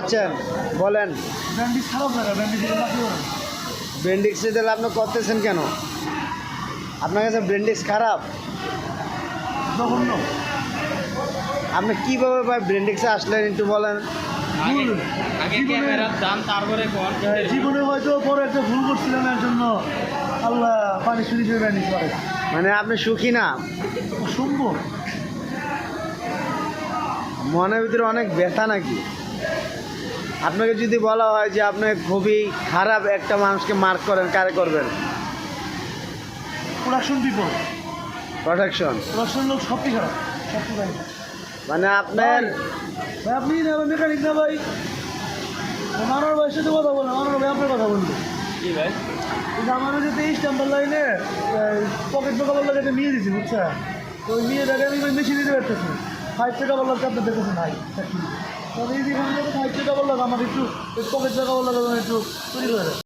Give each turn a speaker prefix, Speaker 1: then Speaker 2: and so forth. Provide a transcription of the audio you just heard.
Speaker 1: আচ্ছা বলেন।
Speaker 2: ব্র্যান্ডিক্স খারাপ না, ব্র্যান্ডিক্স
Speaker 1: ব্রেন্ডিক্স দিলে আপনি করতেছেন কেন? আপনার কাছে ব্রেন্ডিক্স খারাপ?
Speaker 2: জঘন্য।
Speaker 1: আপনি কীভাবে ভাই ব্রেন্ডিক্সে আসলেন একটু বলেন।
Speaker 2: জীবনে হয়তো বড় একটা ভুল করছিলাম, এর জন্য আল্লাহ পানি শুনি দিয়ে ব্র্যান্ডিক্স করে।
Speaker 1: মানে আপনি সুখী না?
Speaker 2: সম্ভব।
Speaker 1: মনের ভিতরে অনেক ব্যথা নাকি? আপনাকে যদি বলা হয় যে আপনি খুবই খারাপ একটা মানুষকে মার্ক করেন, কারে করবেন?
Speaker 2: Production people,
Speaker 1: protection.
Speaker 2: প্রোডাকশন লোক সবই খারাপ, সবই খারাপ।
Speaker 1: মানে আপনার
Speaker 2: ভাই আপনি না মেকানিক না ভাই, মানোর ভাইয়ের সাথে কথা বলেন, মানোর ভাই আপনার কথা বলবে
Speaker 1: কি ভাই?
Speaker 2: কিন্তু আমার যে 23 নাম্বার লাইনে পকেট টাকা লাগাতে নিয়ে দিয়েছি, বুঝছা? তো ওই নিয়ে দেখে আমি মেশিন দিতে পারতেছি 5 টাকা বললাম, আপনার দেখেছেন ভাই তবে এই যেখানে 5 টাকা বললাম আমার একটু পকেট টাকা বললাম একটু চুরি করে।